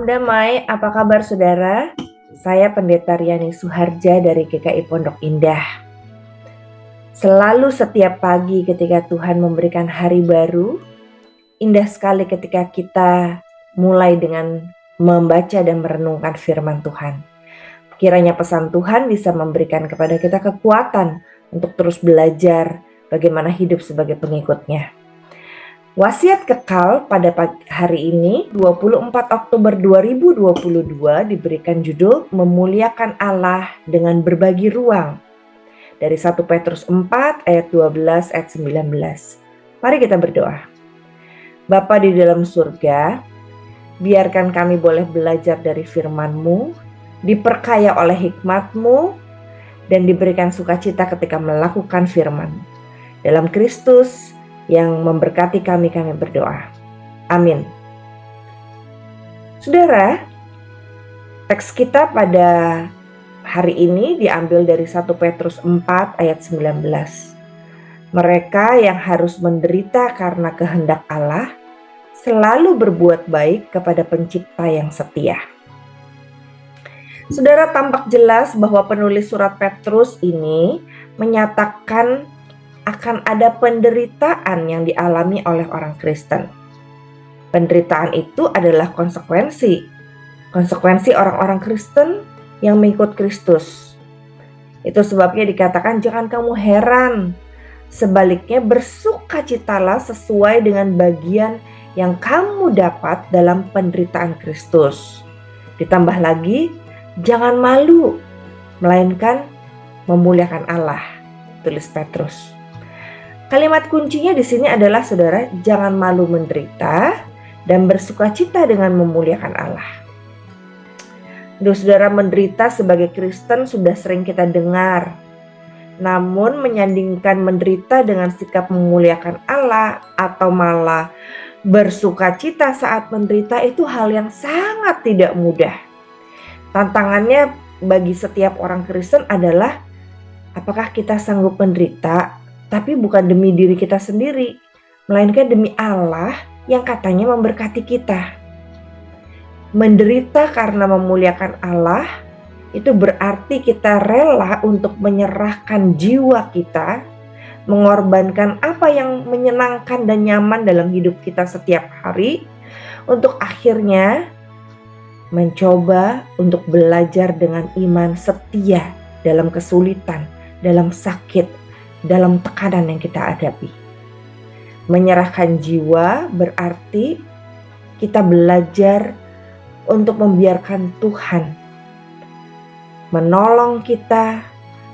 Salam damai, apa kabar saudara? Saya Pendeta Riani Suharja dari GKI Pondok Indah. Selalu setiap pagi ketika Tuhan memberikan hari baru, indah sekali ketika kita mulai dengan membaca dan merenungkan firman Tuhan. Kiranya pesan Tuhan bisa memberikan kepada kita kekuatan untuk terus belajar bagaimana hidup sebagai pengikutnya. Wasiat kekal pada hari ini 24 Oktober 2022 diberikan judul Memuliakan Allah dengan berbagi ruang dari 1 Petrus 4 ayat 12 ayat 19. Mari kita berdoa. Bapa di dalam surga, biarkan kami boleh belajar dari firman-Mu, diperkaya oleh hikmat-Mu, dan diberikan sukacita ketika melakukan firman. Dalam Kristus yang memberkati kami berdoa. Amin. Saudara, teks kita pada hari ini diambil dari 1 Petrus 4 ayat 19. Mereka yang harus menderita karena kehendak Allah selalu berbuat baik kepada pencipta yang setia. Saudara, tampak jelas bahwa penulis surat Petrus ini menyatakan akan ada penderitaan yang dialami oleh orang Kristen. Penderitaan itu adalah konsekuensi orang-orang Kristen yang mengikut Kristus. Itu sebabnya dikatakan jangan kamu heran. Sebaliknya bersukacitalah sesuai dengan bagian yang kamu dapat dalam penderitaan Kristus. Ditambah lagi, jangan malu, melainkan memuliakan Allah, tulis Petrus. Kalimat kuncinya di sini adalah saudara, jangan malu menderita dan bersukacita dengan memuliakan Allah. Saudara, menderita sebagai Kristen sudah sering kita dengar. Namun menyandingkan menderita dengan sikap memuliakan Allah atau malah bersukacita saat menderita itu hal yang sangat tidak mudah. Tantangannya bagi setiap orang Kristen adalah apakah kita sanggup menderita tapi bukan demi diri kita sendiri, melainkan demi Allah yang katanya memberkati kita. Menderita karena memuliakan Allah, itu berarti kita rela untuk menyerahkan jiwa kita, mengorbankan apa yang menyenangkan dan nyaman dalam hidup kita setiap hari, untuk akhirnya mencoba untuk belajar dengan iman setia dalam kesulitan, dalam sakit, dalam tekanan yang kita hadapi. Menyerahkan jiwa berarti kita belajar untuk membiarkan Tuhan menolong kita,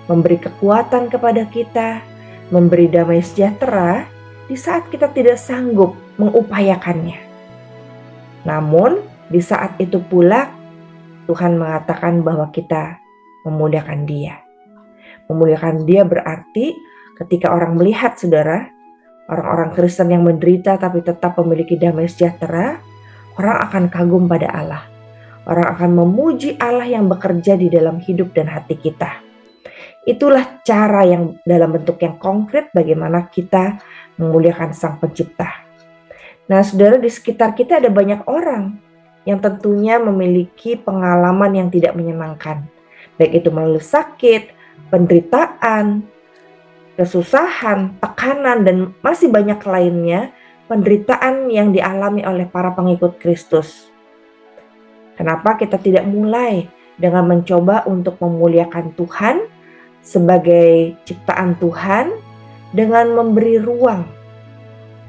memberi kekuatan kepada kita, memberi damai sejahtera di saat kita tidak sanggup mengupayakannya. Namun di saat itu pula Tuhan mengatakan bahwa kita memuliakan Dia. Memuliakan Dia berarti ketika orang melihat saudara, orang-orang Kristen yang menderita tapi tetap memiliki damai sejahtera, orang akan kagum pada Allah. Orang akan memuji Allah yang bekerja di dalam hidup dan hati kita. Itulah cara yang dalam bentuk yang konkret bagaimana kita memuliakan Sang Pencipta. Nah saudara, di sekitar kita ada banyak orang yang tentunya memiliki pengalaman yang tidak menyenangkan. Baik itu melalui sakit, penderitaan, kesusahan, tekanan, dan masih banyak lainnya penderitaan yang dialami oleh para pengikut Kristus. Kenapa kita tidak mulai dengan mencoba untuk memuliakan Tuhan sebagai ciptaan Tuhan dengan memberi ruang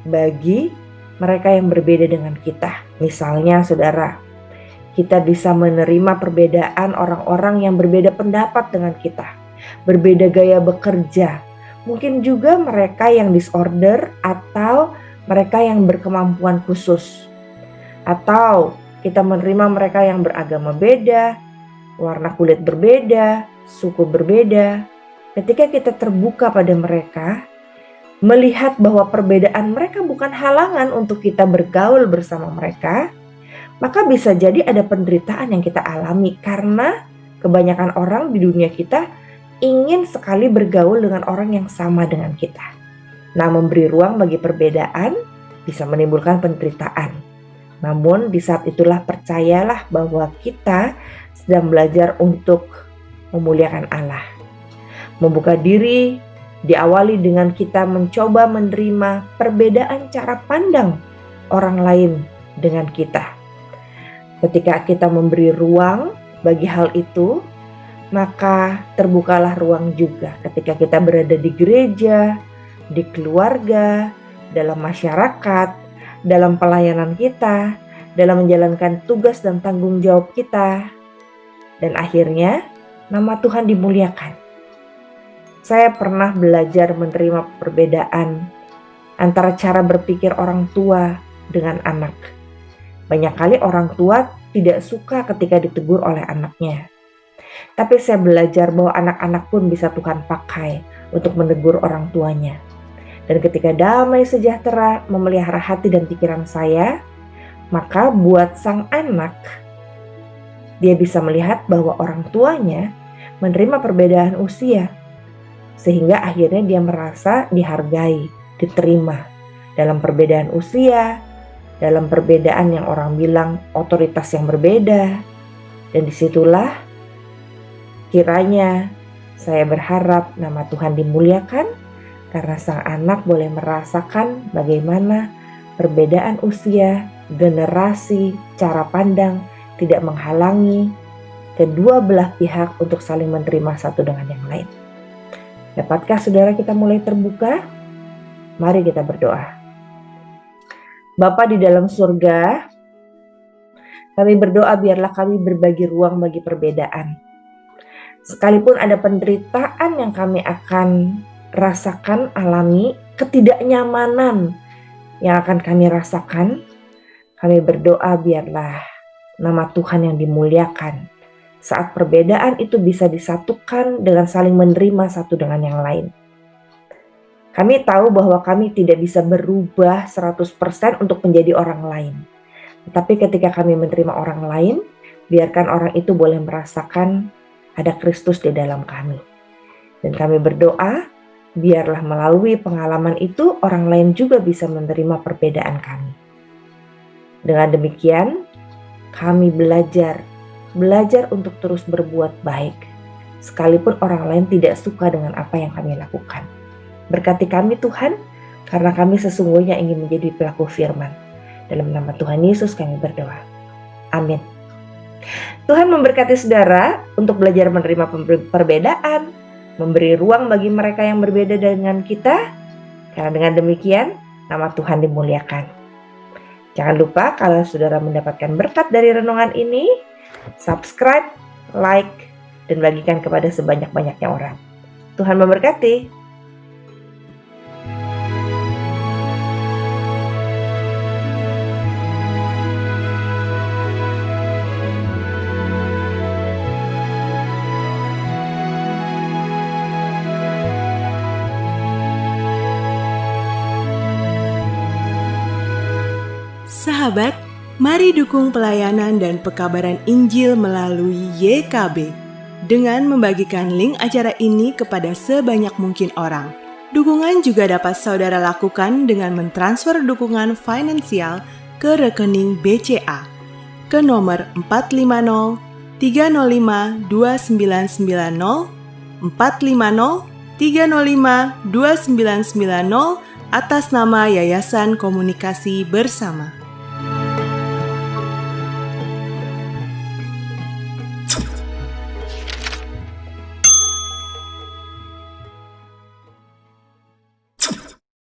bagi mereka yang berbeda dengan kita. Misalnya saudara, kita bisa menerima perbedaan orang-orang yang berbeda pendapat dengan kita, berbeda gaya bekerja. Mungkin juga mereka yang disorder atau mereka yang berkemampuan khusus. Atau kita menerima mereka yang beragama beda, warna kulit berbeda, suku berbeda. Ketika kita terbuka pada mereka, melihat bahwa perbedaan mereka bukan halangan untuk kita bergaul bersama mereka, maka bisa jadi ada penderitaan yang kita alami karena kebanyakan orang di dunia kita ingin sekali bergaul dengan orang yang sama dengan kita. Nah, memberi ruang bagi perbedaan bisa menimbulkan penderitaan. Namun di saat itulah percayalah bahwa kita sedang belajar untuk memuliakan Allah. Membuka diri diawali dengan kita mencoba menerima perbedaan cara pandang orang lain dengan kita. Ketika kita memberi ruang bagi hal itu, maka terbukalah ruang juga ketika kita berada di gereja, di keluarga, dalam masyarakat, dalam pelayanan kita, dalam menjalankan tugas dan tanggung jawab kita. Dan akhirnya nama Tuhan dimuliakan. Saya pernah belajar menerima perbedaan antara cara berpikir orang tua dengan anak. Banyak kali orang tua tidak suka ketika ditegur oleh anaknya. Tapi saya belajar bahwa anak-anak pun bisa Tuhan pakai untuk menegur orang tuanya. Dan ketika damai sejahtera memelihara hati dan pikiran saya, maka buat sang anak, dia bisa melihat bahwa orang tuanya menerima perbedaan usia. Sehingga akhirnya dia merasa dihargai, diterima dalam perbedaan usia, dalam perbedaan yang orang bilang otoritas yang berbeda. Dan disitulah kiranya saya berharap nama Tuhan dimuliakan karena sang anak boleh merasakan bagaimana perbedaan usia, generasi, cara pandang tidak menghalangi kedua belah pihak untuk saling menerima satu dengan yang lain. Dapatkah saudara kita mulai terbuka? Mari kita berdoa. Bapa di dalam surga, kami berdoa biarlah kami berbagi ruang bagi perbedaan. Sekalipun ada penderitaan yang kami akan rasakan, alami, ketidaknyamanan yang akan kami rasakan, kami berdoa biarlah nama Tuhan yang dimuliakan. Saat perbedaan itu bisa disatukan dengan saling menerima satu dengan yang lain. Kami tahu bahwa kami tidak bisa berubah 100% untuk menjadi orang lain. Tetapi ketika kami menerima orang lain, biarkan orang itu boleh merasakan ada Kristus di dalam kami. Dan kami berdoa, biarlah melalui pengalaman itu orang lain juga bisa menerima perbedaan kami. Dengan demikian, kami belajar untuk terus berbuat baik, sekalipun orang lain tidak suka dengan apa yang kami lakukan. Berkati kami Tuhan, karena kami sesungguhnya ingin menjadi pelaku firman. Dalam nama Tuhan Yesus kami berdoa. Amin. Tuhan memberkati saudara untuk belajar menerima perbedaan, memberi ruang bagi mereka yang berbeda dengan kita, karena dengan demikian nama Tuhan dimuliakan. Jangan lupa kalau saudara mendapatkan berkat dari renungan ini, subscribe, like, dan bagikan kepada sebanyak-banyaknya orang. Tuhan memberkati. Sahabat, mari dukung pelayanan dan pekabaran Injil melalui YKB dengan membagikan link acara ini kepada sebanyak mungkin orang. Dukungan juga dapat saudara lakukan dengan mentransfer dukungan finansial ke rekening BCA ke nomor 450 305 2990 450 305 2990 atas nama Yayasan Komunikasi Bersama.